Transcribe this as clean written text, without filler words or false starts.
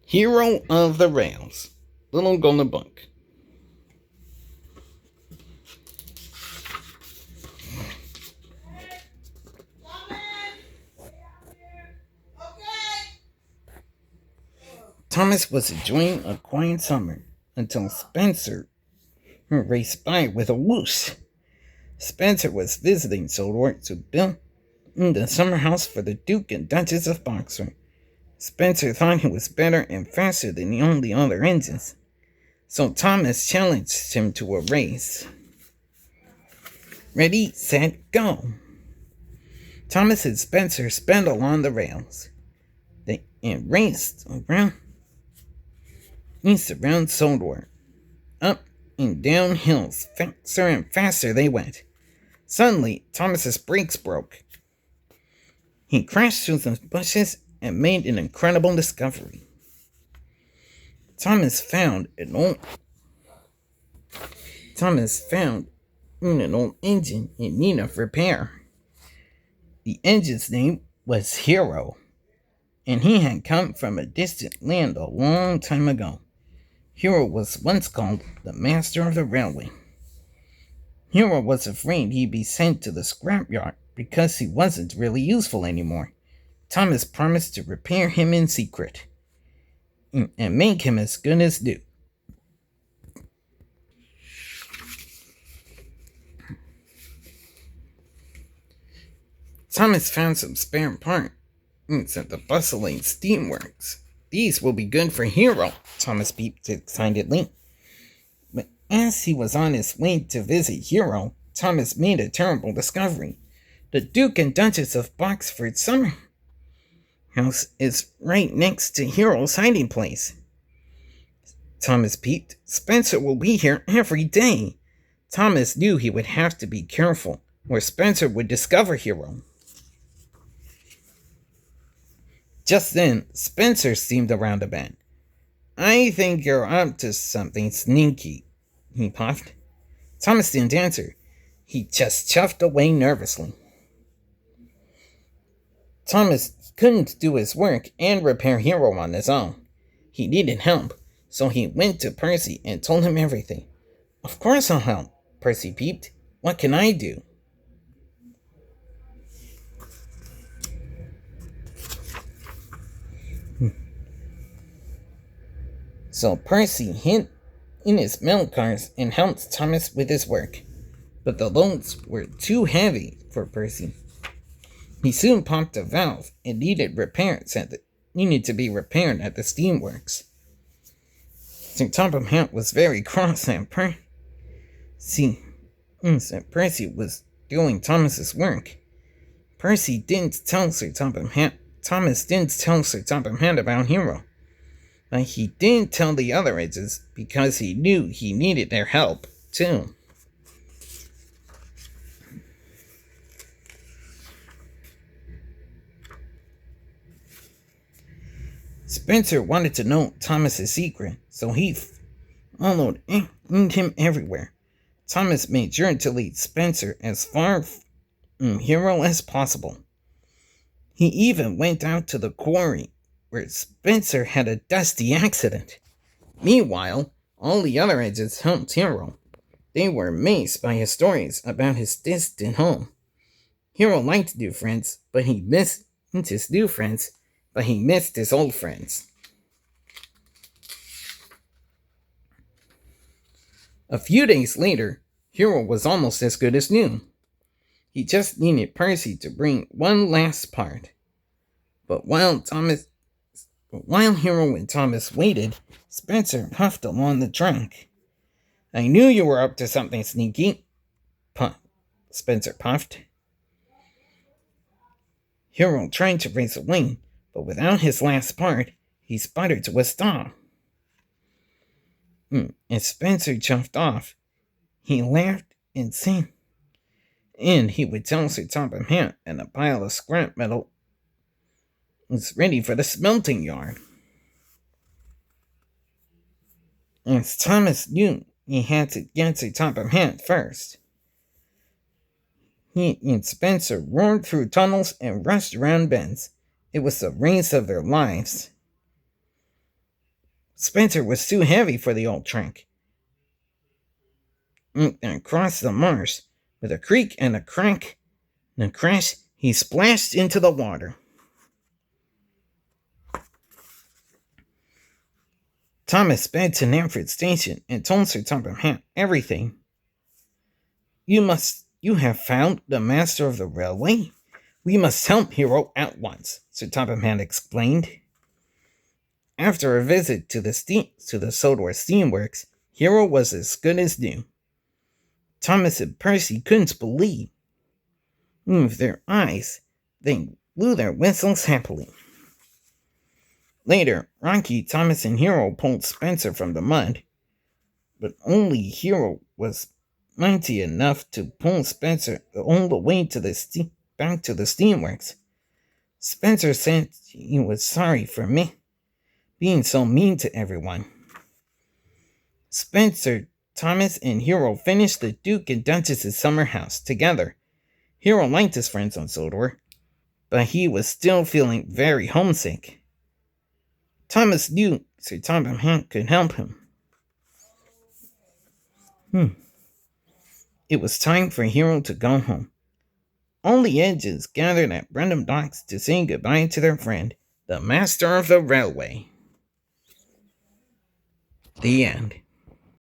Hero of the Rails, Little Golden Book. Thomas was enjoying a quiet summer until Spencer raced by with a whoosh. Spencer was visiting Sodor to build the summer house for the Duke and Duchess of Boxer. Spencer thought he was better and faster than all the other engines, so Thomas challenged him to a race. Ready, set, go! Thomas and Spencer sped along the rails. They raced around Sodor. Up and down hills, faster and faster they went. Suddenly, Thomas's brakes broke. He crashed through the bushes and made an incredible discovery. Thomas found an old engine in need of repair. The engine's name was Hero, and he had come from a distant land a long time ago. Hero was once called the master of the railway. Hero was afraid he'd be sent to the scrapyard because he wasn't really useful anymore. Thomas promised to repair him in secret and make him as good as new. Thomas found some spare parts at the bustling steamworks. These will be good for Hero, Thomas peeped excitedly. But as he was on his way to visit Hero, Thomas made a terrible discovery. The Duke and Duchess of Boxford summer house is right next to Hero's hiding place. Thomas peeped. Spencer will be here every day. Thomas knew he would have to be careful, or Spencer would discover Hero. Just then, Spencer seemed around a bend. I think you're up to something sneaky, he puffed. Thomas didn't answer. He just chuffed away nervously. Thomas couldn't do his work and repair Hero on his own. He needed help, so he went to Percy and told him everything. Of course I'll help, Percy peeped. What can I do? So Percy hid in his milk cars and helped Thomas with his work. But the loads were too heavy for Percy. He soon popped a valve and needed to be repaired at the steamworks. Sir Topham Hatt was very cross at Percy was doing Thomas's work. Thomas didn't tell Sir Topham Hatt about Hero. But he didn't tell the other edges because he knew he needed their help, too. Spencer wanted to know Thomas's secret, so he followed him everywhere. Thomas made sure to lead Spencer as far from Hero as possible. He even went out to the quarry, where Spencer had a dusty accident. Meanwhile, all the other edges helped Hero. They were amazed by his stories about his distant home. Hero liked new friends, but he missed his old friends. A few days later, Hero was almost as good as new. He just needed Percy to bring one last part. But while Hero and Thomas waited, Spencer puffed along the track. I knew you were up to something sneaky, Spencer puffed. Hero tried to race away, but without his last part, he sputtered to a stop. As Spencer chuffed off, he laughed and sang. And he would tell Sir Topham Hatt and a pile of scrap metal was ready for the smelting yard. As Thomas knew he had to get Sir Topham Hatt first, he and Spencer roared through tunnels and rushed around bends. It was the race of their lives. Spencer was too heavy for the old trunk. And across the marsh, with a creak and a crack and a crash, he splashed into the water. Thomas sped to Namford Station and told Sir Topham Hatt everything. You have found the master of the railway? We must help Hero at once, Sir Topham Hatt explained. After a visit to the Sodor Steamworks, Hero was as good as new. Thomas and Percy couldn't believe. With their eyes, they blew their whistles happily. Later, Rocky, Thomas, and Hero pulled Spencer from the mud, but only Hero was mighty enough to pull Spencer all the way to back to the steamworks. Spencer said he was sorry for me being so mean to everyone. Spencer, Thomas, and Hero finished the Duke and Duchess's summer house together. Hero liked his friends on Sodor, but he was still feeling very homesick. Thomas knew Sir Topham Hatt could help him. It was time for Hero to go home. All the Edges gathered at Brendam Docks to say goodbye to their friend, the master of the railway. The end.